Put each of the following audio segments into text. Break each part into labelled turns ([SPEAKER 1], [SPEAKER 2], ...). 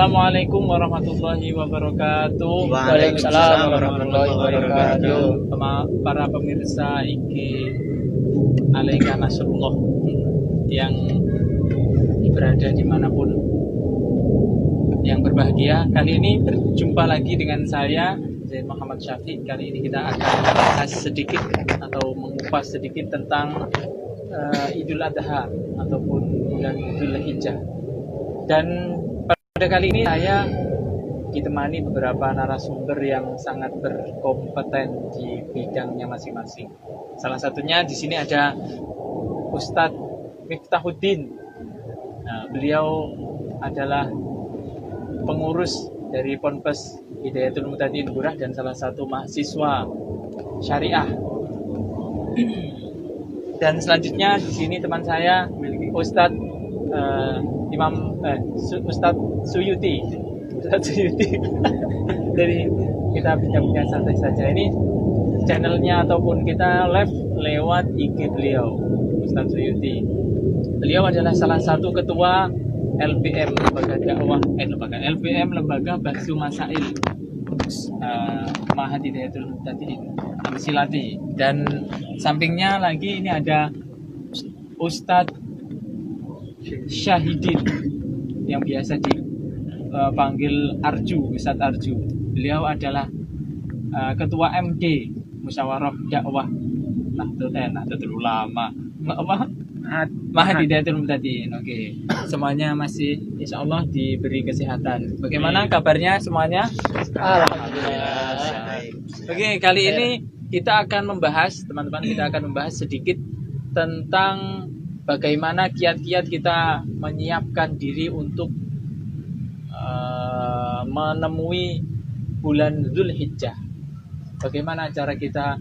[SPEAKER 1] Assalamualaikum warahmatullahi wabarakatuh.
[SPEAKER 2] Waalaikumsalam warahmatullahi wabarakatuh.
[SPEAKER 1] Para pemirsa IG Alaika Nasrullah yang berada dimanapun yang berbahagia, kali ini berjumpa lagi dengan saya Zain Muhammad Syafiq. Kali ini kita akan membahas sedikit atau mengupas sedikit tentang Idul Adha ataupun bulan Dzul Hijjah. Dan pada kali ini saya ditemani beberapa narasumber yang sangat berkompeten di bidangnya masing-masing. Salah satunya di sini ada Ustadz Miftahuddin. Nah, beliau adalah pengurus dari Ponpes Hidayatul Mutadin Burah dan salah satu mahasiswa syariah. Dan selanjutnya di sini teman saya Ustadz Ustadz Suyuti. Jadi kita bincang-bincang santai saja. Ini channelnya ataupun kita live lewat IG beliau, Ustadz Suyuti. Beliau adalah salah satu ketua LBM, Lembaga Bahsu Masail Ma'had Hidayatul Mutadin Silati. Dan sampingnya lagi ini ada Ustadz Syahidin yang biasa dipanggil Arju, Ustadz Arju. Beliau adalah ketua MD Musyawarah Dakwah Nahdlatul Ulama Ma'had Hidayatul Mutadin. Oke. Semuanya masih insya Allah diberi kesehatan. Bagaimana kabarnya semuanya?
[SPEAKER 2] Alhamdulillah.
[SPEAKER 1] Oke, kali ini kita akan membahas, teman-teman, kita akan membahas sedikit tentang bagaimana kiat-kiat kita menyiapkan diri untuk menemui bulan Dzul Hijjah. Bagaimana cara kita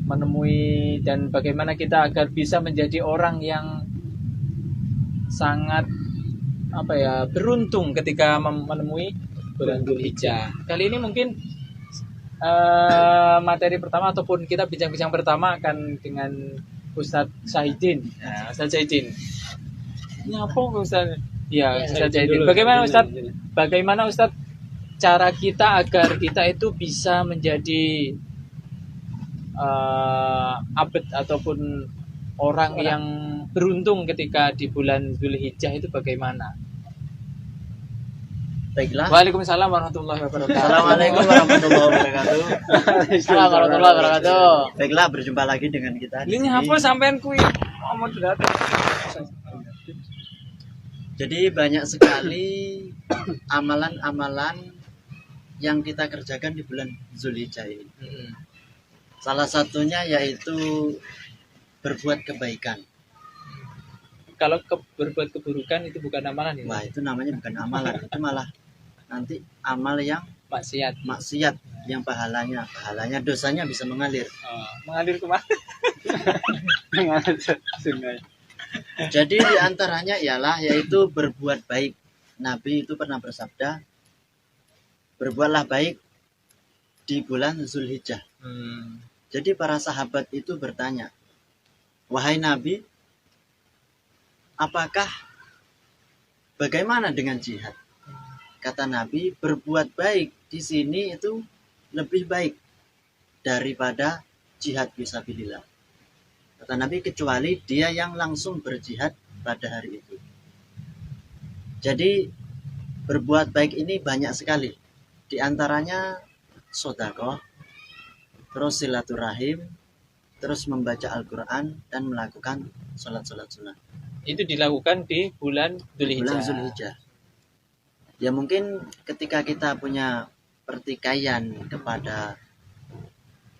[SPEAKER 1] menemui dan bagaimana kita agar bisa menjadi orang yang sangat beruntung ketika menemui bulan Dzul Hijjah. Kali ini mungkin materi pertama ataupun kita bincang-bincang pertama akan dengan Ustadz Syahidin. Nah, Ustadz Syahidin. Ini apa Ustadz? Ya, Ustadz Syahidin. Bagaimana Ustadz cara kita agar kita itu bisa menjadi abad ataupun orang yang beruntung ketika di bulan Dzul Hijjah itu bagaimana?
[SPEAKER 2] Baiklah.
[SPEAKER 1] Waalaikumsalam warahmatullahi wabarakatuh.
[SPEAKER 2] Assalamualaikum warahmatullahi wabarakatuh.
[SPEAKER 1] Assalamualaikum warahmatullahi wabarakatuh.
[SPEAKER 2] Baiklah, berjumpa lagi dengan kita.
[SPEAKER 1] Ini apa sampean kuwi?
[SPEAKER 2] Jadi banyak sekali amalan-amalan yang kita kerjakan di bulan Dzul Hijjah ini. Salah satunya yaitu berbuat kebaikan.
[SPEAKER 1] Kalau berbuat keburukan itu bukan amalan ya?
[SPEAKER 2] Wah, itu namanya bukan amalan, itu malah nanti amal yang maksiat yang pahalanya dosanya bisa mengalir.
[SPEAKER 1] Mengalir kemana? Mengalir sungai.
[SPEAKER 2] Jadi diantaranya ialah yaitu berbuat baik. Nabi itu pernah bersabda, berbuatlah baik di bulan Dzul Hijjah. Jadi para sahabat itu bertanya, wahai Nabi, apakah bagaimana dengan jihad? Kata Nabi, berbuat baik di sini itu lebih baik daripada jihad fisabilillah. Kata Nabi, kecuali dia yang langsung berjihad pada hari itu. Jadi berbuat baik ini banyak sekali. Di antaranya sedekah, terus silaturahim, terus membaca Al-Quran dan melakukan sholat sunnah.
[SPEAKER 1] Itu dilakukan di bulan Dzul
[SPEAKER 2] Hijjah. Ya mungkin ketika kita punya pertikaian kepada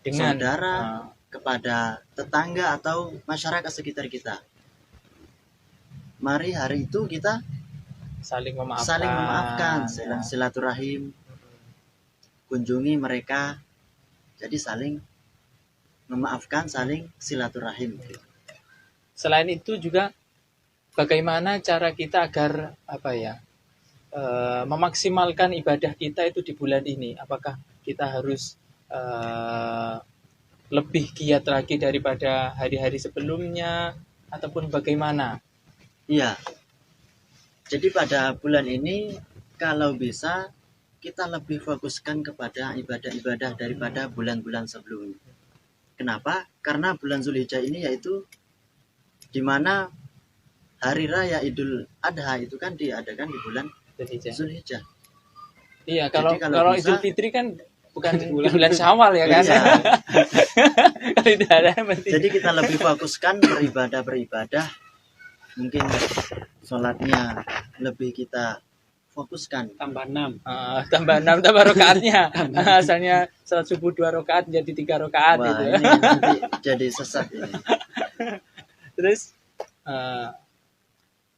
[SPEAKER 2] saudara, kepada tetangga atau masyarakat sekitar kita, mari hari itu kita saling memaafkan, silaturahim, kunjungi mereka. Jadi saling memaafkan, saling silaturahim.
[SPEAKER 1] Selain itu juga bagaimana cara kita agar memaksimalkan ibadah kita itu di bulan ini? Apakah kita harus lebih giat lagi daripada hari-hari sebelumnya ataupun bagaimana?
[SPEAKER 2] Iya. Jadi pada bulan ini kalau bisa kita lebih fokuskan kepada ibadah-ibadah daripada bulan-bulan sebelumnya. Kenapa? Karena bulan Zulhijjah ini yaitu di mana hari raya Idul Adha itu kan diadakan di bulan Zulhijjah.
[SPEAKER 1] Iya,
[SPEAKER 2] Jadi
[SPEAKER 1] kalau
[SPEAKER 2] bisa-
[SPEAKER 1] Idul Fitri kan bukan di bulan Syawal ya kan?
[SPEAKER 2] Iya.
[SPEAKER 1] Kalau itu ada berarti.
[SPEAKER 2] Jadi kita lebih fokuskan beribadah, mungkin sholatnya lebih kita fokuskan.
[SPEAKER 3] Tambah 6.
[SPEAKER 1] Tambah 6 tambah rakaatnya. Asalnya salat subuh 2 rakaat jadi 3 rakaat
[SPEAKER 2] Wah,
[SPEAKER 1] gitu.
[SPEAKER 2] ini nanti jadi sesat ini.
[SPEAKER 1] Terus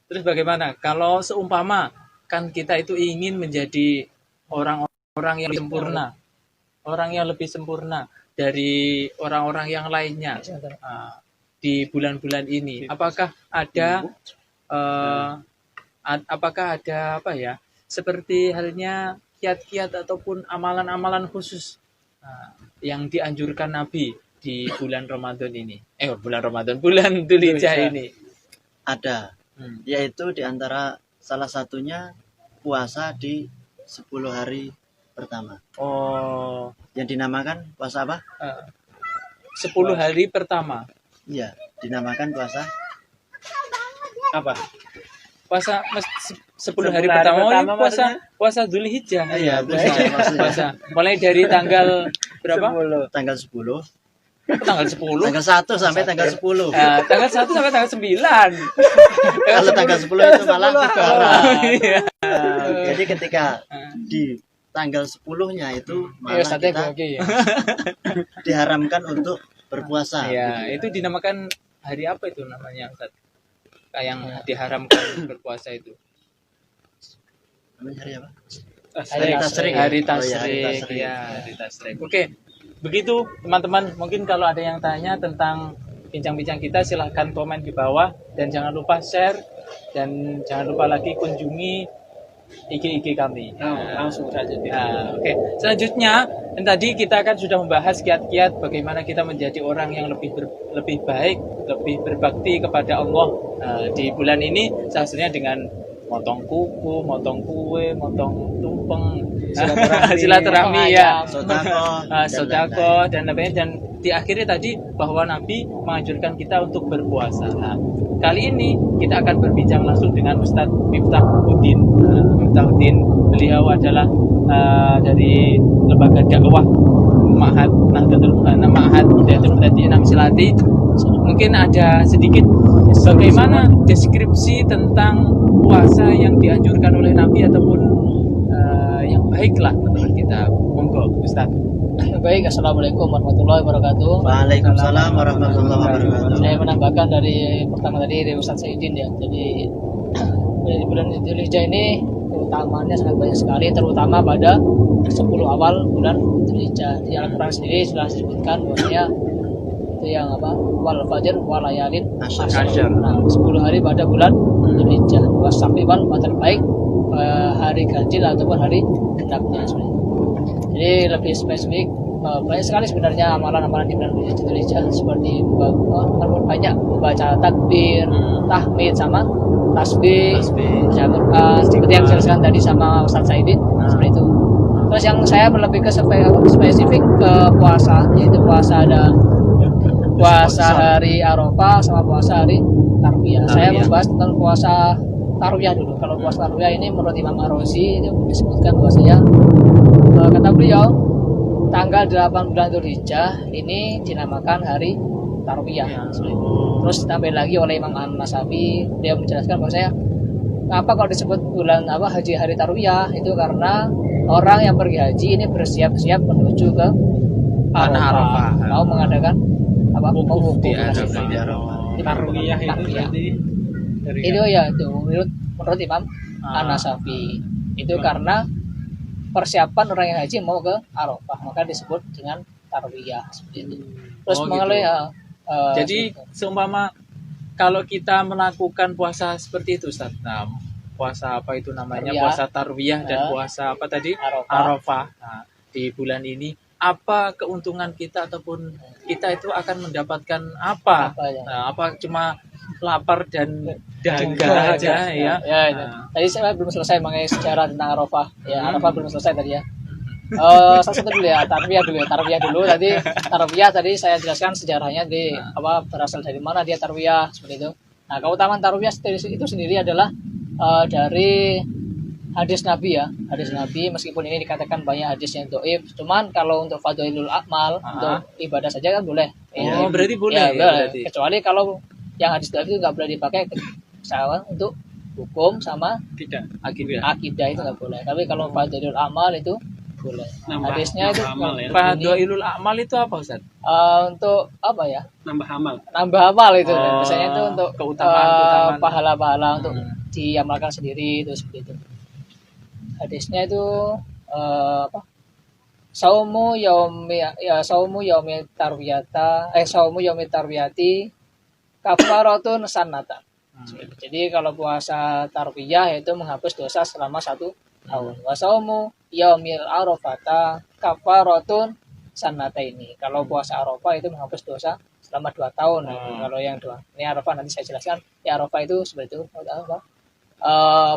[SPEAKER 1] terus bagaimana kalau seumpama kan kita itu ingin menjadi orang-orang yang sempurna, orang yang lebih sempurna dari orang-orang yang lainnya di bulan-bulan ini, apakah ada apa ya, seperti halnya kiat-kiat ataupun amalan-amalan khusus yang dianjurkan Nabi di bulan Ramadan ini, bulan Dzulhijjah ini?
[SPEAKER 2] Ada, yaitu diantara salah satunya puasa di 10 hari pertama.
[SPEAKER 1] Oh,
[SPEAKER 2] Yang dinamakan puasa apa?
[SPEAKER 1] 10 hari pertama.
[SPEAKER 2] Iya, dinamakan puasa
[SPEAKER 3] Apa?
[SPEAKER 1] Puasa 10 hari
[SPEAKER 3] 10 hari
[SPEAKER 1] pertama,
[SPEAKER 3] pertama
[SPEAKER 1] ini puasa Dzulhijjah.
[SPEAKER 2] Iya, maksudnya.
[SPEAKER 1] Puasa. Mulai dari tanggal berapa?
[SPEAKER 2] tanggal 10,
[SPEAKER 1] Tanggal 10.
[SPEAKER 2] tanggal 1 sampai tanggal 10.
[SPEAKER 1] Tanggal 1 sampai tanggal 9.
[SPEAKER 2] Kalau tanggal 10 itu malah haram.
[SPEAKER 1] Iya.
[SPEAKER 2] Jadi ketika di tanggal 10-nya itu malah
[SPEAKER 1] Ustadznya
[SPEAKER 2] kita
[SPEAKER 1] oke ya.
[SPEAKER 2] diharamkan untuk berpuasa.
[SPEAKER 1] Iya, itu dinamakan hari apa itu namanya, Ustaz? Yang diharamkan berpuasa itu.
[SPEAKER 2] Namanya hari apa?
[SPEAKER 1] Hari
[SPEAKER 2] Tasyrik.
[SPEAKER 1] Hari
[SPEAKER 2] Oh, iya, hari
[SPEAKER 1] Tasyrik.
[SPEAKER 2] Tasyrik.
[SPEAKER 1] Ya, hari Tasyrik. Oke. Begitu teman-teman, mungkin kalau ada yang tanya tentang bincang-bincang kita silahkan komen di bawah dan jangan lupa share dan jangan lupa lagi kunjungi IG kami.
[SPEAKER 3] Langsung saja.
[SPEAKER 1] Nah, oke. Selanjutnya, dan tadi kita kan sudah membahas kiat-kiat bagaimana kita menjadi orang yang lebih baik, lebih berbakti kepada Allah di bulan ini, salah satunya dengan motong kuku, motong kue, motong tumpeng, silaturahmi ya, sodako dan lain-lain. Dan diakhiri tadi bahwa Nabi menganjurkan kita untuk berpuasa. Nah, kali ini kita akan berbincang langsung dengan Ustadz Miftahuddin. Miftahuddin, beliau adalah dari lembaga dakwah Ma'had Hidayatul Mutadiyyin Amsilati. Mungkin ada sedikit bagaimana deskripsi tentang puasa yang dianjurkan oleh Nabi ataupun yang baiklah menurut kita. Monggo Ustaz.
[SPEAKER 4] Baik, assalamualaikum warahmatullahi wabarakatuh.
[SPEAKER 2] Waalaikumsalam warahmatullahi wabarakatuh.
[SPEAKER 4] Saya menambahkan dari pertama tadi dari Ustadz Saidin ya. Jadi di bulan Dzulhijjah ini keutamaannya sangat banyak sekali, terutama pada 10 awal bulan Dzulhijjah. Di Al-Quran sendiri sudah disebutkan bahwasanya itu yang apa? Wal fajr wal layalin asyr. Nah, 10 hari pada bulan Dzulhijjah. Wasafi wal yang terbaik hari ganjil ataupun hari genapnya sebenarnya. Jadi lebih spesifik, banyak sekali sebenarnya amalan-amalan di bulan Dzulhijjah seperti banyak membaca takbir, tahmid sama tasbih, baca Quran, seperti yang dijelaskan tadi sama Ustadz Saidin, seperti itu. Terus yang saya lebih ke spesifik ke puasa, yaitu puasa ada puasa hari Arafah sama puasa hari Tarwiyah. Saya membahas tentang puasa Tarwiyah dulu. Kalau puasa Tarwiyah ini menurut Imam Ar-Razi itu disebutkan bahwasanya kata beliau tanggal 8 bulan Dzulhijjah ini dinamakan hari Tarwiyah. Terus ditambah lagi oleh Imam An-Nasafi, dia menjelaskan bahwasanya kenapa kalau disebut bulan haji hari Tarwiyah itu karena orang yang pergi haji ini bersiap-siap menuju ke Arafah, mau mengadakan wukuf di Arafah.
[SPEAKER 3] Tarwiyah itu berarti dari
[SPEAKER 4] Itu ya itu menurut Imam An-Nasafi. Itu karena persiapan orang yang haji mau ke Arafah, maka disebut dengan Tarwiyah seperti itu. Terus mengenai
[SPEAKER 1] jadi seumpama kalau kita melakukan puasa seperti itu Ustaz. Nah, puasa apa itu namanya?
[SPEAKER 4] Tarwiyah.
[SPEAKER 1] Puasa Tarwiyah dan puasa apa tadi?
[SPEAKER 4] Arafah.
[SPEAKER 1] Arafah. Nah, di bulan ini apa keuntungan kita ataupun kita itu akan mendapatkan apa?
[SPEAKER 4] Apa ya?
[SPEAKER 1] Nah, apa cuma lapar dan dahaga aja ya? Nah,
[SPEAKER 4] Tadi saya belum selesai mengenai sejarah tentang Arafah. Ya, Arafah belum selesai tadi ya. Salah satu dulu ya, tarwiyah dulu. Tadi tarwiyah tadi saya jelaskan sejarahnya di apa berasal dari mana dia tarwiyah seperti itu. Nah, keutamaan tarwiyah itu sendiri adalah dari hadis Nabi ya, hadis Nabi, meskipun ini dikatakan banyak hadis yang dhaif, cuman kalau untuk fadhailul amal, untuk ibadah saja kan boleh.
[SPEAKER 1] Oh, berarti boleh
[SPEAKER 4] ya,
[SPEAKER 1] ya,
[SPEAKER 4] boleh.
[SPEAKER 1] berarti.
[SPEAKER 4] Kecuali kalau yang hadis dhaif itu nggak boleh dipakai misalnya untuk hukum sama
[SPEAKER 3] Tidak.
[SPEAKER 4] akidah itu nggak boleh. Tapi kalau fadhailul amal itu boleh. Hadisnya itu
[SPEAKER 3] amal ya.
[SPEAKER 1] Fadhailul amal itu apa, Ustaz?
[SPEAKER 4] untuk apa ya?
[SPEAKER 3] Nambah amal.
[SPEAKER 4] Nambah amal itu.
[SPEAKER 1] Oh,
[SPEAKER 4] Biasanya itu untuk
[SPEAKER 1] keutamaan.
[SPEAKER 4] pahala-pahala untuk diamalkan sendiri itu seperti itu. Hadisnya itu apa? Saumu yaumi tarwiyati kafaratun sanata. Jadi kalau puasa tarwiyah itu menghapus dosa selama 1 tahun. Wa saumu yaumil arafata kafaratun sanata ini. Kalau puasa Arafah itu menghapus dosa selama 2 tahun. Kalau yang dua, ini Arafah nanti saya jelaskan. Ya Arafah itu seperti itu apa?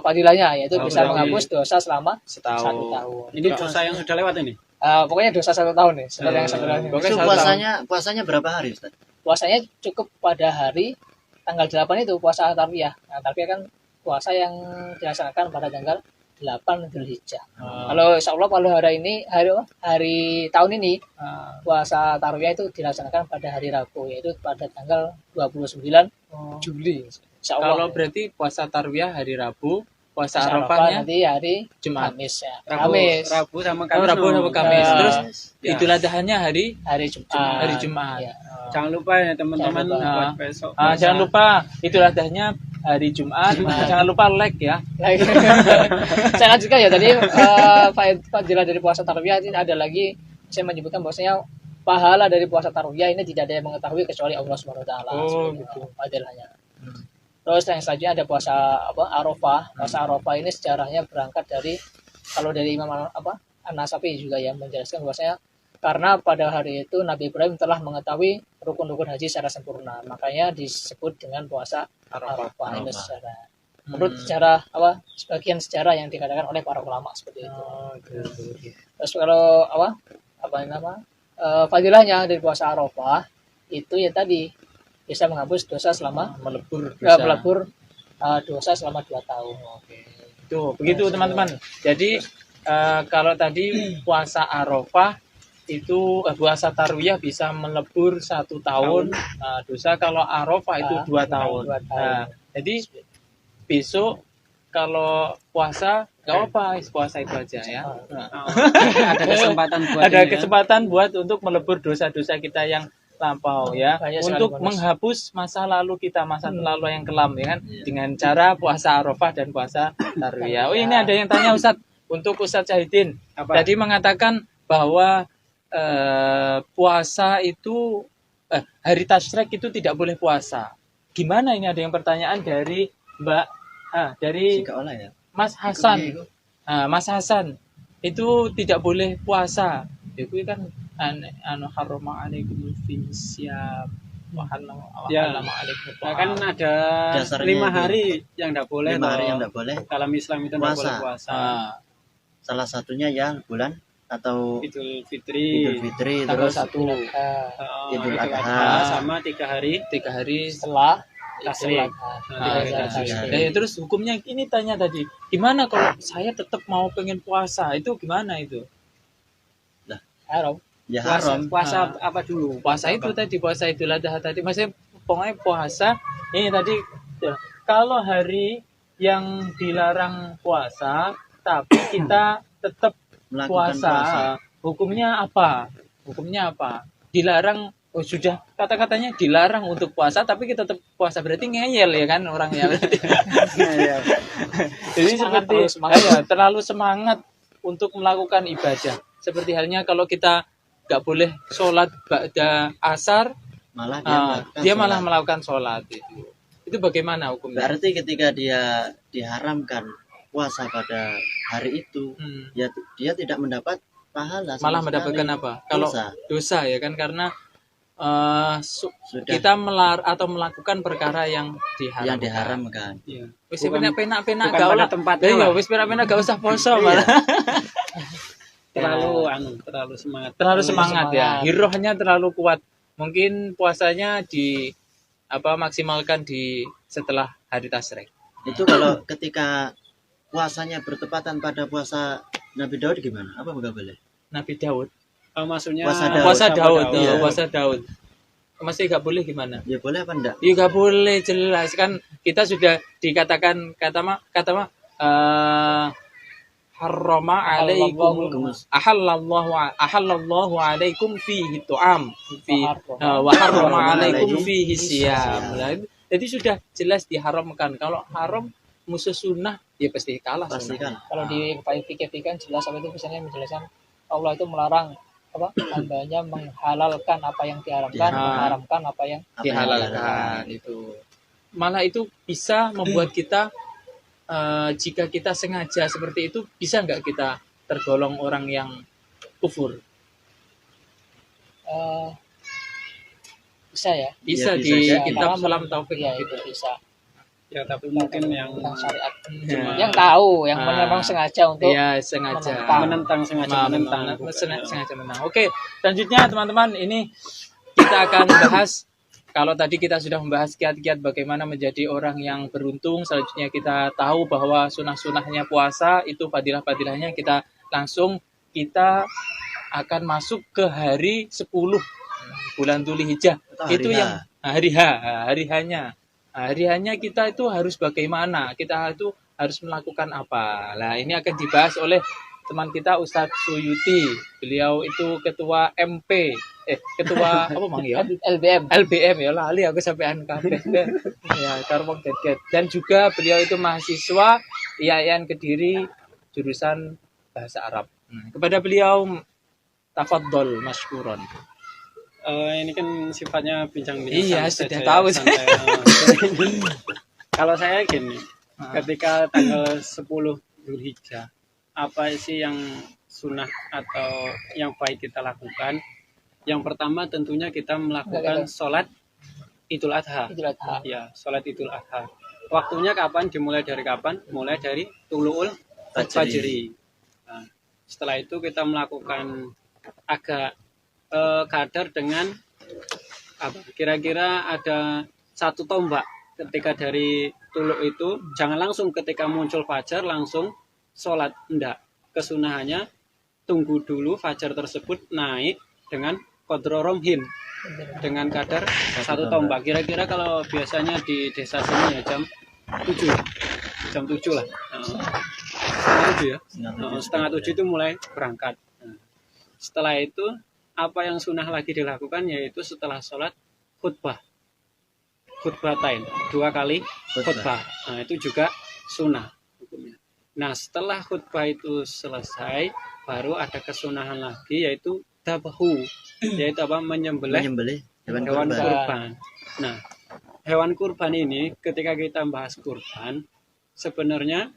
[SPEAKER 4] Fadilahnya yaitu bisa menghapus dosa selama 1 tahun.
[SPEAKER 3] Ini dosa yang sudah lewat ini.
[SPEAKER 4] Pokoknya dosa 1 tahun nih, setelah yang 1 tahun.
[SPEAKER 1] Pokoknya
[SPEAKER 2] Itu
[SPEAKER 1] 1 tahun.
[SPEAKER 2] puasanya berapa hari, Ustaz?
[SPEAKER 4] Puasanya cukup pada hari tanggal 8 itu puasa tarwiyah. Nah, tarwiyah kan puasa yang dilaksanakan pada tanggal 8 Dzulhijjah. Kalau insya Allah kalau hari tahun ini puasa tarwiyah itu dilaksanakan pada hari Rabu, yaitu pada tanggal 29 Juli. Insya Allah.
[SPEAKER 1] Kalau berarti puasa tarwiyah hari Rabu, puasa
[SPEAKER 4] Puasa
[SPEAKER 1] Arafahnya
[SPEAKER 4] nanti hari
[SPEAKER 1] Jumat.
[SPEAKER 4] Kamis ya.
[SPEAKER 3] Rabu sama
[SPEAKER 1] Oh,
[SPEAKER 3] Kamis.
[SPEAKER 1] Rabu sama Kamis.
[SPEAKER 4] Ya.
[SPEAKER 1] Terus
[SPEAKER 3] Ya.
[SPEAKER 1] Idul Adhanya hari
[SPEAKER 4] Hari Jumat.
[SPEAKER 1] Ya.
[SPEAKER 3] Jangan lupa ya teman-teman
[SPEAKER 4] Jangan lupa.
[SPEAKER 3] buat besok.
[SPEAKER 1] Jangan lupa Idul Adhanya hari Jumat. Jangan lupa like ya.
[SPEAKER 4] Saya lanjutkan ya tadi fadilah dari puasa tarwiyah ini ada lagi saya menyebutkan bahwasanya pahala dari puasa tarwiyah ini tidak ada yang mengetahui kecuali Allah Subhanahu wa taala.
[SPEAKER 1] Oh,
[SPEAKER 4] Seperti
[SPEAKER 1] gitu.
[SPEAKER 4] itu fadilahnya. Terus yang selanjutnya ada puasa Arafah. Puasa Arafah ini sejarahnya berangkat dari kalau dari Imam An-Nasafi juga yang menjelaskan bahwasanya karena pada hari itu Nabi Ibrahim telah mengetahui rukun-rukun haji secara sempurna, makanya disebut dengan puasa Arafah. Itu secara menurut sejarah sebagian sejarah yang dikatakan oleh para ulama seperti itu. Terus kalau fadilahnya dari puasa Arafah itu ya tadi bisa menghapus dosa selama melebur dosa selama 2 tahun.
[SPEAKER 1] Tuh, begitu teman-teman. Jadi kalau tadi puasa Arafah itu puasa tarwiyah bisa melebur 1 tahun dosa. Kalau Arafah itu 2 tahun.
[SPEAKER 4] 2 tahun.
[SPEAKER 1] Jadi besok kalau puasa nggak apa puasa itu aja ya.
[SPEAKER 3] Ada kesempatan buat
[SPEAKER 1] Ada
[SPEAKER 3] ini, ya.
[SPEAKER 1] kesempatan buat untuk melebur dosa-dosa kita yang lampau ya,
[SPEAKER 4] Banyak sekali
[SPEAKER 1] untuk
[SPEAKER 4] bonus.
[SPEAKER 1] menghapus masa lalu kita, masa lalu yang kelam ya kan, dengan cara puasa Arafah dan puasa tarwiyah. Oh, ini ada yang tanya Ustadz, untuk Ustadz Syahidin
[SPEAKER 3] Apa?
[SPEAKER 1] tadi mengatakan bahwa puasa itu hari tasyrik itu tidak boleh puasa. Gimana ini, ada yang pertanyaan dari dari
[SPEAKER 2] Jika olah ya.
[SPEAKER 1] Mas Hasan. Mas Hasan itu tidak boleh puasa. Itu kan harama alaikum fisyam wa halama alaikum.
[SPEAKER 3] Nah, kan ada
[SPEAKER 2] Dasarnya
[SPEAKER 3] 5
[SPEAKER 2] itu.
[SPEAKER 3] hari yang tidak boleh.
[SPEAKER 2] 5 hari
[SPEAKER 3] toh.
[SPEAKER 2] yang tidak boleh.
[SPEAKER 3] Dalam Islam itu tidak boleh puasa.
[SPEAKER 2] Salah satunya yang bulan atau
[SPEAKER 3] Idul Fitri,
[SPEAKER 2] Idul Fitri,
[SPEAKER 1] Tanggal
[SPEAKER 2] terus
[SPEAKER 1] 1
[SPEAKER 2] Idul
[SPEAKER 3] Idul
[SPEAKER 2] Adha.
[SPEAKER 3] sama 3 hari
[SPEAKER 1] 3 hari
[SPEAKER 4] Setelah
[SPEAKER 3] Tasrik.
[SPEAKER 1] Terus hukumnya ini tanya tadi, gimana kalau saya tetap mau pengen puasa, itu gimana itu?
[SPEAKER 4] haram.
[SPEAKER 2] Ya
[SPEAKER 3] puasa,
[SPEAKER 2] haram.
[SPEAKER 3] puasa apa dulu?
[SPEAKER 1] Puasa itu tadi, puasa Idul Adha tadi, maksudnya pokoknya puasa ini tadi kalau hari yang dilarang puasa tapi kita tetap
[SPEAKER 2] Melakukan
[SPEAKER 1] puasa,
[SPEAKER 2] puasa.
[SPEAKER 1] hukumnya apa? Dilarang, sudah kata-katanya dilarang untuk puasa tapi kita tetap puasa, berarti ngeyel ya kan orangnya berarti. Jadi terlalu semangat untuk melakukan ibadah. Seperti halnya kalau kita nggak boleh sholat ba'da asar,
[SPEAKER 2] Malah
[SPEAKER 1] dia malah
[SPEAKER 2] sholat.
[SPEAKER 1] melakukan sholat itu bagaimana hukumnya?
[SPEAKER 2] Berarti ketika dia diharamkan puasa pada hari itu, ya dia tidak mendapat pahala,
[SPEAKER 1] malah
[SPEAKER 2] sama
[SPEAKER 1] mendapatkan
[SPEAKER 2] sekali
[SPEAKER 1] apa? Kalau
[SPEAKER 2] dosa.
[SPEAKER 1] dosa ya kan, karena
[SPEAKER 2] Sudah
[SPEAKER 1] kita atau melakukan perkara yang
[SPEAKER 2] yang
[SPEAKER 1] diharamkan.
[SPEAKER 2] diharamkan.
[SPEAKER 3] Iya.
[SPEAKER 1] Wis
[SPEAKER 3] Bukan-
[SPEAKER 1] penak-penak
[SPEAKER 3] bukan
[SPEAKER 1] gak
[SPEAKER 3] pada
[SPEAKER 1] olah
[SPEAKER 3] tempatnya
[SPEAKER 1] iya
[SPEAKER 3] lah.
[SPEAKER 1] wis penak-penak gak usah poso
[SPEAKER 2] Iya.
[SPEAKER 1] malah.
[SPEAKER 3] Terlalu semangat.
[SPEAKER 1] Terlalu semangat ya.
[SPEAKER 4] semangat.
[SPEAKER 1] Hirohnya terlalu kuat. Mungkin puasanya maksimalkan di setelah hari tasrek.
[SPEAKER 2] Itu kalau ketika puasanya bertepatan pada puasa Nabi Daud gimana? Apa enggak boleh?
[SPEAKER 1] Nabi Daud.
[SPEAKER 3] Maksudnya
[SPEAKER 2] Puasa Daud. Iya.
[SPEAKER 1] Puasa Daud. Masih gak boleh gimana?
[SPEAKER 2] Ya boleh apa enggak?
[SPEAKER 1] Ya gak boleh, jelas kan kita sudah dikatakan kata harrama alaikum ahallallahu alaikum fihi tu'am wa harrama alaikum fihi siyam. Jadi sudah jelas diharamkan. Kalau haram musuh sunnah ya pasti kalah.
[SPEAKER 2] Pasti
[SPEAKER 1] sunnah.
[SPEAKER 2] kan.
[SPEAKER 4] Kalau di fikih kan jelas apa itu misalnya menjelaskan Allah itu melarang hambanya menghalalkan apa yang diharamkan,
[SPEAKER 1] Ya.
[SPEAKER 4] mengharamkan apa yang
[SPEAKER 2] Apa yang
[SPEAKER 1] Dihalalkan itu. Malah itu bisa membuat kita jika kita sengaja seperti itu bisa nggak kita tergolong orang yang kufur?
[SPEAKER 4] eh, bisa ya.
[SPEAKER 1] Bisa
[SPEAKER 2] Ya, bisa
[SPEAKER 1] di
[SPEAKER 2] jadi.
[SPEAKER 1] kitab
[SPEAKER 4] Karena
[SPEAKER 1] Salam Taufik
[SPEAKER 4] Iya
[SPEAKER 1] gitu.
[SPEAKER 4] itu bisa.
[SPEAKER 3] ya tapi mungkin yang
[SPEAKER 4] Tentang syariat.
[SPEAKER 1] Ya.
[SPEAKER 4] Yang tahu, yang
[SPEAKER 1] Ah.
[SPEAKER 4] memang sengaja untuk
[SPEAKER 1] Iya, sengaja.
[SPEAKER 4] menentang.
[SPEAKER 3] sengaja menentang.
[SPEAKER 1] Sengaja menang. Oke, selanjutnya teman-teman ini kita akan bahas. Kalau tadi kita sudah membahas kiat-kiat bagaimana menjadi orang yang beruntung, selanjutnya kita tahu bahwa sunah-sunahnya puasa itu fadilah-fadilahnya, kita akan masuk ke hari 10 bulan Dzulhijjah.
[SPEAKER 2] Atau hari
[SPEAKER 1] Itu
[SPEAKER 2] H.
[SPEAKER 1] yang hari hanya. Hari hanya kita itu harus bagaimana? Kita itu harus melakukan apa? Nah, ini akan dibahas oleh teman kita Ustadz Suyuti. Beliau itu ketua MP. Ketua apa Mang ya?
[SPEAKER 4] LBM.
[SPEAKER 1] LBM ya lali aku sampean kabeh. Ya, Karwong Dedet. Dan juga beliau itu mahasiswa IAIN Kediri jurusan bahasa Arab. Kepada beliau tafadhol masykuron.
[SPEAKER 3] Ini kan sifatnya bincang-bincang.
[SPEAKER 1] Iya,
[SPEAKER 3] santai
[SPEAKER 1] sudah
[SPEAKER 3] saja,
[SPEAKER 1] tahu.
[SPEAKER 3] santai. Kalau saya gini, ketika tanggal 10 Dzulhijjah, apa sih yang sunnah atau yang baik kita lakukan? Yang pertama tentunya kita melakukan sholat Idul Adha.
[SPEAKER 4] Idul Adha.
[SPEAKER 3] Ya, sholat Idul Adha. Waktunya kapan? Dimulai dari kapan? Mulai dari Tulu'ul Fajri. Nah, setelah itu kita melakukan agak kadar dengan apa? Kira-kira ada 1 tombak ketika dari tuluk itu. Jangan langsung ketika muncul fajar langsung sholat, enggak. Kesunahannya tunggu dulu fajar tersebut naik dengan qadra romhin, dengan kadar 1 tombak. Kira-kira kalau biasanya di desa sini ya jam 7 lah. Setengah 7 ya. Setengah 7 itu mulai berangkat. Nah, setelah itu apa yang sunnah lagi dilakukan yaitu setelah sholat khutbatain 2 kali khutbah. Nah, itu juga sunnah hukumnya. Nah, setelah khutbah itu selesai baru ada kesunahan lagi yaitu dabahu, yaitu apa? Menyembelih hewan kurban. Nah, hewan kurban ini ketika kita bahas kurban, sebenarnya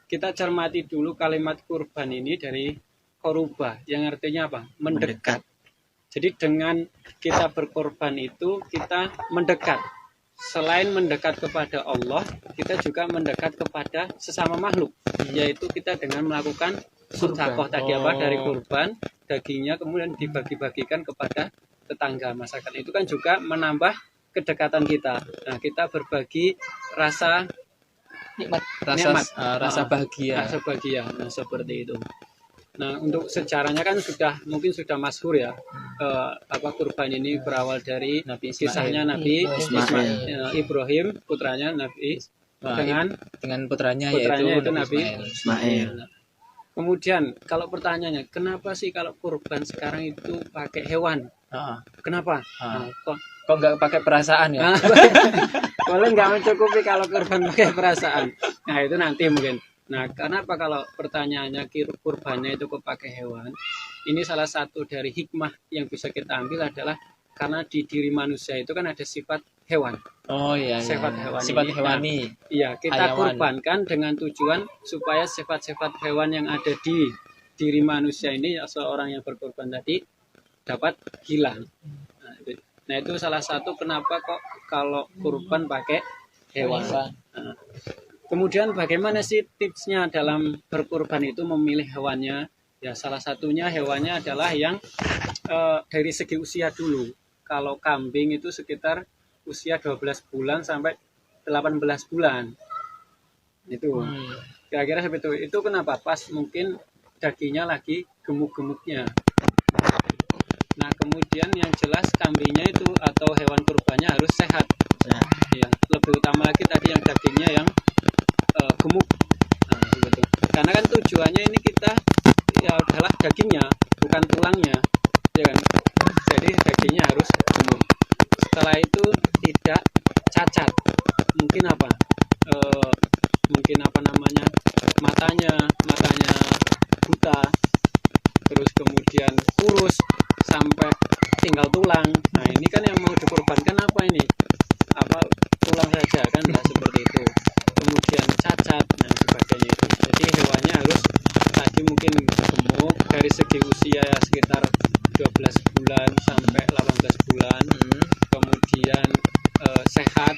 [SPEAKER 3] kita cermati dulu kalimat kurban ini dari koruba yang artinya apa? Mendekat. Jadi dengan kita berkorban itu kita mendekat. Selain mendekat kepada Allah, kita juga mendekat kepada sesama makhluk, yaitu kita dengan melakukan sedekah tadi apa dari kurban, dagingnya kemudian dibagi-bagikan kepada tetangga masyarakat. Itu kan juga menambah kedekatan kita. Nah, kita berbagi rasa
[SPEAKER 4] Nikmat.
[SPEAKER 1] Rasa bahagia.
[SPEAKER 3] Rasa bahagia. Nah, seperti itu. Nah, untuk sejarahnya kan mungkin sudah masyhur ya. Kurban ini berawal dari
[SPEAKER 1] Nabi
[SPEAKER 3] kisahnya
[SPEAKER 1] Ismail.
[SPEAKER 3] Nabi
[SPEAKER 2] Ismail.
[SPEAKER 3] Ibrahim, putranya Nabi dengan
[SPEAKER 1] putranya
[SPEAKER 3] itu
[SPEAKER 1] Nabi
[SPEAKER 3] Nabi
[SPEAKER 2] Ismail.
[SPEAKER 3] Nah, kemudian kalau pertanyaannya, kenapa sih kalau kurban sekarang itu pakai hewan? Kenapa? Nah,
[SPEAKER 1] Kok nggak pakai perasaan ya?
[SPEAKER 3] Boleh nggak mencukupi kalau kurban pakai perasaan? Nah, itu nanti mungkin. Nah, kenapa kalau pertanyaannya kurbannya itu kok pakai hewan? Ini salah satu dari hikmah yang bisa kita ambil adalah karena di diri manusia itu kan ada sifat hewan.
[SPEAKER 1] Oh iya.
[SPEAKER 3] Sifat hewan
[SPEAKER 1] Sifat
[SPEAKER 3] ini.
[SPEAKER 1] hewani.
[SPEAKER 3] Iya, kita
[SPEAKER 1] Hayawan.
[SPEAKER 3] kurbankan dengan tujuan supaya sifat-sifat hewan yang ada di diri manusia ini seorang yang berkorban tadi dapat hilang. Nah, itu salah satu kenapa kok kalau kurban pakai hewan. Nah, kemudian bagaimana sih tipsnya dalam berkurban itu memilih hewannya? Ya salah satunya hewannya adalah yang dari segi usia dulu. Kalau kambing itu sekitar usia 12 bulan sampai 18 bulan. Itu. Kira-kira seperti itu. Itu kenapa? Pas mungkin dagingnya lagi gemuk-gemuknya. Nah, kemudian yang jelas kambingnya itu atau hewan kurbannya harus sehat. Ya, lebih utama lagi tadi yang dagingnya yang gemuk. Nah, begitu. Karena kan tujuannya ini kita ya adalah dagingnya, bukan tulangnya, ya kan? Jadi dagingnya harus gemuk. Setelah itu tidak cacat. Mungkin apa? Mungkin apa namanya? Matanya buta. Terus kemudian kurus sampai tinggal tulang. Nah, ini kan yang mau dikorbankan apa ini? Apa tulang saja kan? Nah, seperti itu. Kemudian cacat dan sebagainya itu. Jadi hewannya harus tadi mungkin gemuk dari segi usia sekitar 12 bulan sampai 18 bulan. Kemudian sehat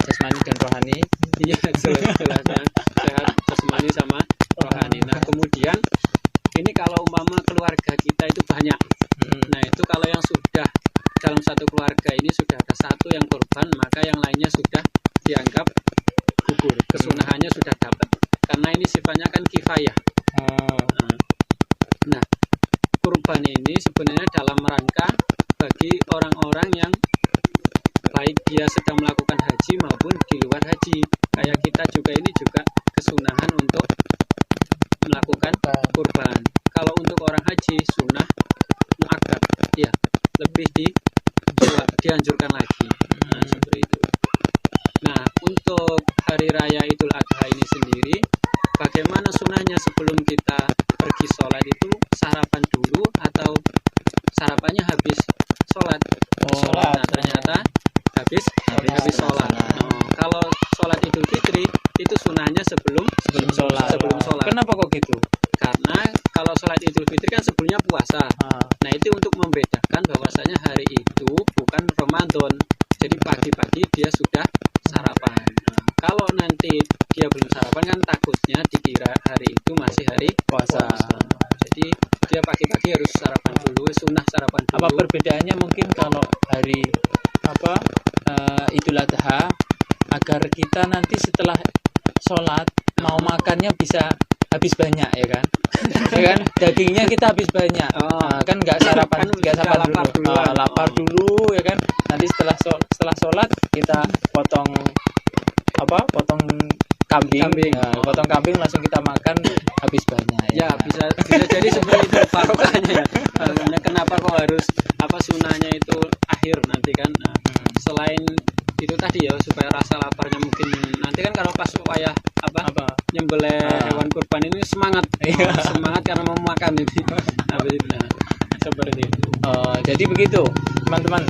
[SPEAKER 4] jasmani dan rohani.
[SPEAKER 3] Iya, jelas-jelasnya sehat jasmani sama rohani. Nah, kemudian ini kalau umpama keluarga kita itu banyak. Nah, itu kalau yang sudah dalam satu keluarga ini sudah ada satu yang korban, maka yang lainnya sudah dianggap gugur. Kesunahannya sudah dapat. Karena ini sifatnya kan kifayah. Nah, kurban ini sebenarnya dalam rangka bagi orang-orang yang baik dia sedang melakukan haji maupun di luar haji. Kayak kita juga ini juga kesunahan untuk melakukan kurban. Kalau untuk orang haji sunnah muakkad, ya lebih dianjurkan lagi. Nah, seperti itu. Nah, untuk hari raya Idul Adha ini sendiri, bagaimana sunnahnya sebelum kita pergi sholat itu sarapan dulu atau sarapannya habis sholat? Nah, ternyata habis sholat. Kalau sholat Idul Fitri itu sunnahnya sebelum sholat. Kenapa kok gitu? Karena kalau sholat Idul Fitri kan sebelumnya puasa. Nah, itu untuk membedakan bahwasanya hari itu bukan Ramadan. Jadi pagi-pagi dia sudah sarapan. Nah, kalau nanti dia belum sarapan kan takutnya dikira hari itu masih hari puasa. Jadi dia pagi-pagi harus sarapan dulu, sunnah sarapan dulu.
[SPEAKER 5] Apa perbedaannya mungkin kalau hari Idul Adha agar kita nanti setelah sholat mau makannya bisa habis banyak, ya kan? Ya kan, dagingnya kita habis banyak. Kan nggak sarapan, nggak sarapan dulu. Lapar dulu, ya kan? Nanti setelah sholat kita potong kambing. Potong kambing langsung kita makan habis banyak.
[SPEAKER 3] Ya, bisa jadi seperti itu barokahnya ya. Kenapa kok harus sunahnya itu akhir nanti kan? Nah, selain itu tadi ya supaya rasa laparnya mungkin nanti kan kalau pas wayah nyembelih hewan kurban ini semangat karena mau makan ini. Nah, seperti itu.
[SPEAKER 5] Jadi begitu teman-teman,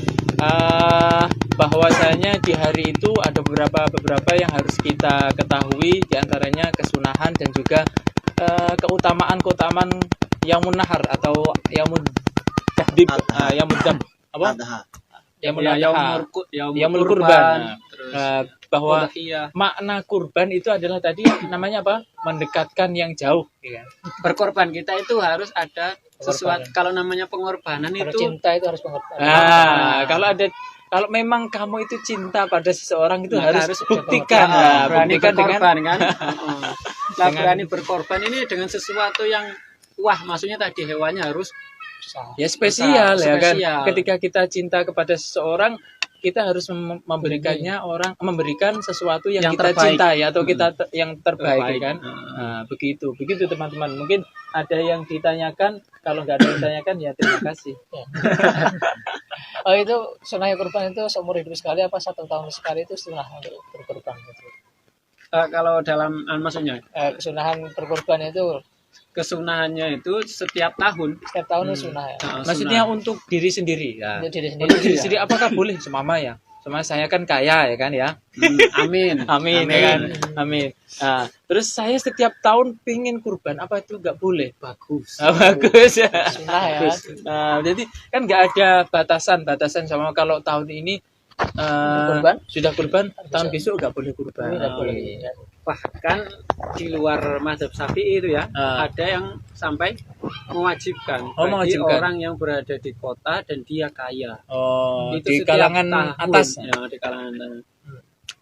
[SPEAKER 5] bahwasanya di hari itu ada beberapa yang harus kita ketahui, diantaranya kesunahan dan juga keutamaan yamun nahar atau yaumul tahdib, yaumul kurban. Bahwa makna kurban itu adalah tadi namanya apa? Mendekatkan yang jauh, ya.
[SPEAKER 3] Berkorban kita itu harus ada sesuatu. Kalau namanya pengorbanan
[SPEAKER 4] Kalau
[SPEAKER 3] itu
[SPEAKER 4] cinta itu harus pengorbanan.
[SPEAKER 5] Kalau memang kamu itu cinta pada seseorang itu
[SPEAKER 3] maka
[SPEAKER 5] harus buktikan,
[SPEAKER 3] berani
[SPEAKER 5] buktikan
[SPEAKER 3] berkorban
[SPEAKER 5] dengan
[SPEAKER 3] kan. Berani berkorban ini dengan sesuatu yang maksudnya tadi hewannya harus
[SPEAKER 5] ya spesial, ya kan.
[SPEAKER 3] Spesial.
[SPEAKER 5] Ketika kita cinta kepada seseorang, kita harus memberikan sesuatu yang kita
[SPEAKER 3] terbaik.
[SPEAKER 5] cintai atau kita yang terbaik, kan. Nah, begitu teman-teman. Mungkin ada yang ditanyakan, kalau nggak ada yang ditanyakan ya terima kasih.
[SPEAKER 4] Itu sunnah kurban itu seumur hidup sekali apa 1 tahun sekali itu sunnah untuk berkurban gitu.
[SPEAKER 3] Kalau dalam maksudnya
[SPEAKER 4] Kesunahan berkurban itu
[SPEAKER 3] kesunahannya itu setiap tahun
[SPEAKER 4] itu sunnah ya.
[SPEAKER 5] Maksudnya untuk diri sendiri ya.
[SPEAKER 4] Untuk diri sendiri.
[SPEAKER 5] Untuk diri sendiri apakah boleh semama ya? Sama saya kan kaya ya kan ya.
[SPEAKER 3] Amin.
[SPEAKER 5] Amin, ya kan? Amin. Nah, terus saya setiap tahun pingin kurban, apa itu nggak boleh?
[SPEAKER 3] Bagus.
[SPEAKER 5] Bagus ya.
[SPEAKER 4] Sunnah ya.
[SPEAKER 5] Nah, jadi kan nggak ada batasan sama kalau tahun ini
[SPEAKER 4] Kurban?
[SPEAKER 5] sudah kurban, tahun
[SPEAKER 4] Bisa.
[SPEAKER 5] besok nggak boleh kurban.
[SPEAKER 4] Ini nggak boleh. Ya.
[SPEAKER 3] Bahkan di luar mazhab Syafi'i itu ya,
[SPEAKER 5] Ah.
[SPEAKER 3] ada yang sampai mewajibkan
[SPEAKER 5] Oh,
[SPEAKER 3] bagi
[SPEAKER 5] mewajibkan.
[SPEAKER 3] orang yang berada di kota dan dia kaya.
[SPEAKER 5] Oh,
[SPEAKER 3] Itu
[SPEAKER 5] di
[SPEAKER 3] setiap
[SPEAKER 5] kalangan
[SPEAKER 3] tahun,
[SPEAKER 5] atas.
[SPEAKER 3] ya, di kalangan atas.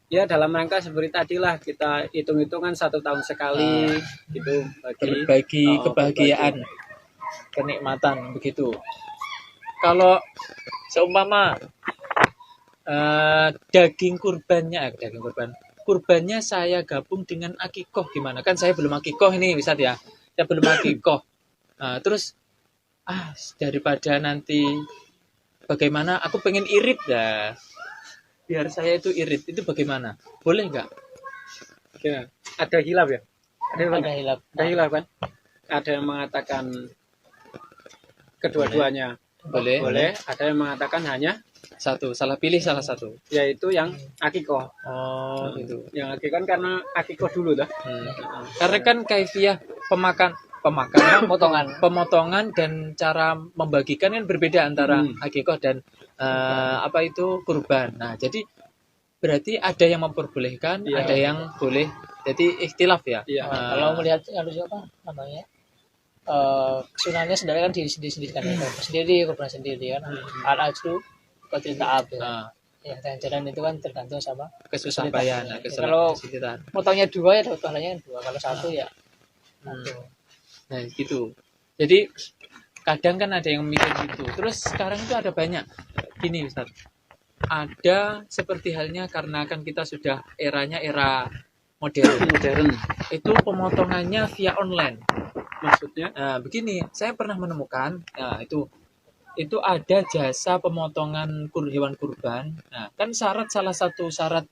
[SPEAKER 3] Ya dalam rangka seperti tadilah kita hitung-hitungan 1 tahun sekali gitu
[SPEAKER 5] Berbagi kebahagiaan, kenikmatan begitu. Kalau seumpama daging kurbannya saya gabung dengan akikoh gimana? Kan saya belum akikoh ini, Ustaz ya. Saya belum akikoh. Terus daripada nanti bagaimana? Aku pengen irit dah. Biar saya itu irit, itu bagaimana? Boleh nggak?
[SPEAKER 3] Ya, ada hilaf ya?
[SPEAKER 4] Ada hilaf.
[SPEAKER 3] Ada hilaf kan? Ada yang mengatakan kedua-duanya
[SPEAKER 5] Boleh.
[SPEAKER 3] boleh, ada yang mengatakan hanya
[SPEAKER 5] Satu, salah pilih salah satu.
[SPEAKER 3] yaitu yang akikoh.
[SPEAKER 5] Oh, gitu.
[SPEAKER 3] Yang akikoh kan karena akikoh dulu dah.
[SPEAKER 5] Karena kan kaifiah pemotongan dan cara membagikan kan berbeda antara akikoh dan kurban. Nah, jadi berarti ada yang memperbolehkan,
[SPEAKER 3] Iya.
[SPEAKER 5] ada yang boleh. Jadi ikhtilaf ya.
[SPEAKER 3] Iya.
[SPEAKER 4] Kalau melihat harus apa namanya? Sunahnya sebenarnya kan diri sendiri kan, sendiri kurban sendiri kan. Al-ajru qatil ta'ab. Ya, jalan itu kan tergantung sama
[SPEAKER 5] Kesusahan,
[SPEAKER 4] Kalau
[SPEAKER 5] kesulitan.
[SPEAKER 4] potongnya 2 ya dapat pahalanya 2, kalau 1 ya
[SPEAKER 5] Nah, gitu. Jadi kadang kan ada yang mikir gitu. Terus sekarang itu ada banyak. Gini, Ustaz. Ada seperti halnya karena kan kita sudah eranya era modern. Itu pemotongannya via online.
[SPEAKER 3] Maksudnya
[SPEAKER 5] Nah, begini, saya pernah menemukan, itu ada jasa pemotongan hewan kurban. Nah, kan salah satu syarat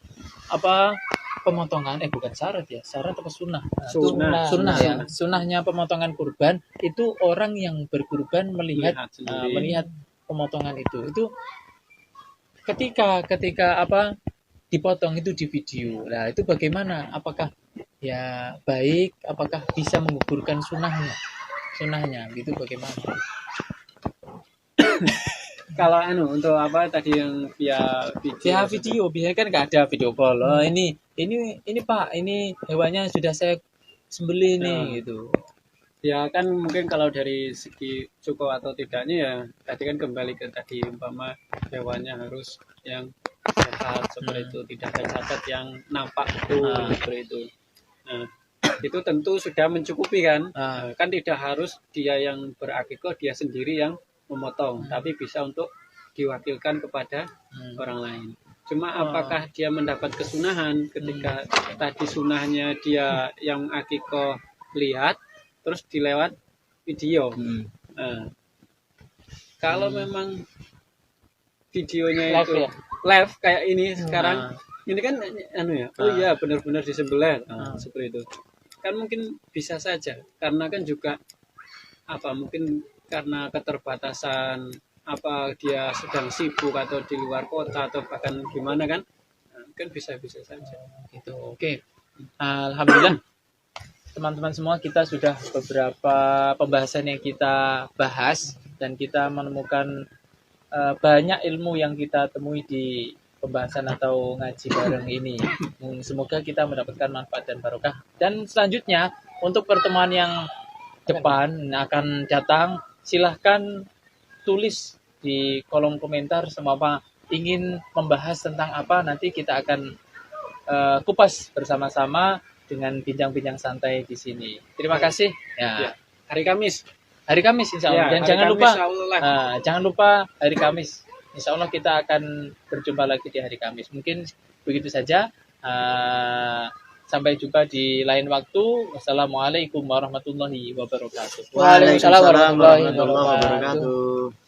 [SPEAKER 5] pemotongan, bukan syarat ya, syarat apa sunnah? Nah, itu
[SPEAKER 3] Sunnah.
[SPEAKER 5] ya. Sunnahnya pemotongan kurban itu orang yang berkurban melihat
[SPEAKER 3] sendiri.
[SPEAKER 5] pemotongan itu. Itu ketika dipotong itu di video. Nah, itu bagaimana? Apakah ya baik? Apakah bisa menggugurkan sunnahnya? Gitu bagaimana?
[SPEAKER 3] Kalau untuk apa tadi yang via video?
[SPEAKER 5] Biasanya kan nggak ada video call. Oh, ini Pak, ini hewannya sudah saya sembelih nih gitu.
[SPEAKER 3] Ya kan mungkin kalau dari segi cukup atau tidaknya ya tadi kan kembali ke tadi umpama hewannya harus yang sehat seperti itu, tidak ada cacat yang nampak betul seperti itu. Nah, itu tentu sudah mencukupi kan. Kan tidak harus dia yang berakikoh dia sendiri yang memotong, tapi bisa untuk diwakilkan kepada orang lain. Cuma apakah dia mendapat kesunahan ketika tadi sunahnya dia yang akikoh lihat terus dilewat video. Kalau memang videonya
[SPEAKER 4] live
[SPEAKER 3] itu
[SPEAKER 4] ya?
[SPEAKER 3] live kayak ini sekarang, ini kan iya benar-benar disembelih seperti itu. Kan mungkin bisa saja karena kan juga mungkin karena keterbatasan dia sedang sibuk atau di luar kota atau bahkan gimana kan bisa saja
[SPEAKER 5] gitu. Oke. Alhamdulillah teman-teman semua, kita sudah beberapa pembahasan yang kita bahas dan kita menemukan banyak ilmu yang kita temui di pembahasan atau ngaji bareng ini. Semoga kita mendapatkan manfaat dan barokah. Dan selanjutnya untuk pertemuan yang depan akan datang, silahkan tulis di kolom komentar semua ingin membahas tentang apa, nanti kita akan kupas bersama-sama dengan bincang-bincang santai di sini. Terima kasih. Ya.
[SPEAKER 3] Hari Kamis
[SPEAKER 5] Insya Allah. Dan jangan lupa hari Kamis. Insya Allah kita akan berjumpa lagi di hari Kamis. Mungkin begitu saja. Sampai jumpa di lain waktu. Wassalamualaikum warahmatullahi wabarakatuh.
[SPEAKER 4] Waalaikumsalam warahmatullahi
[SPEAKER 2] wabarakatuh.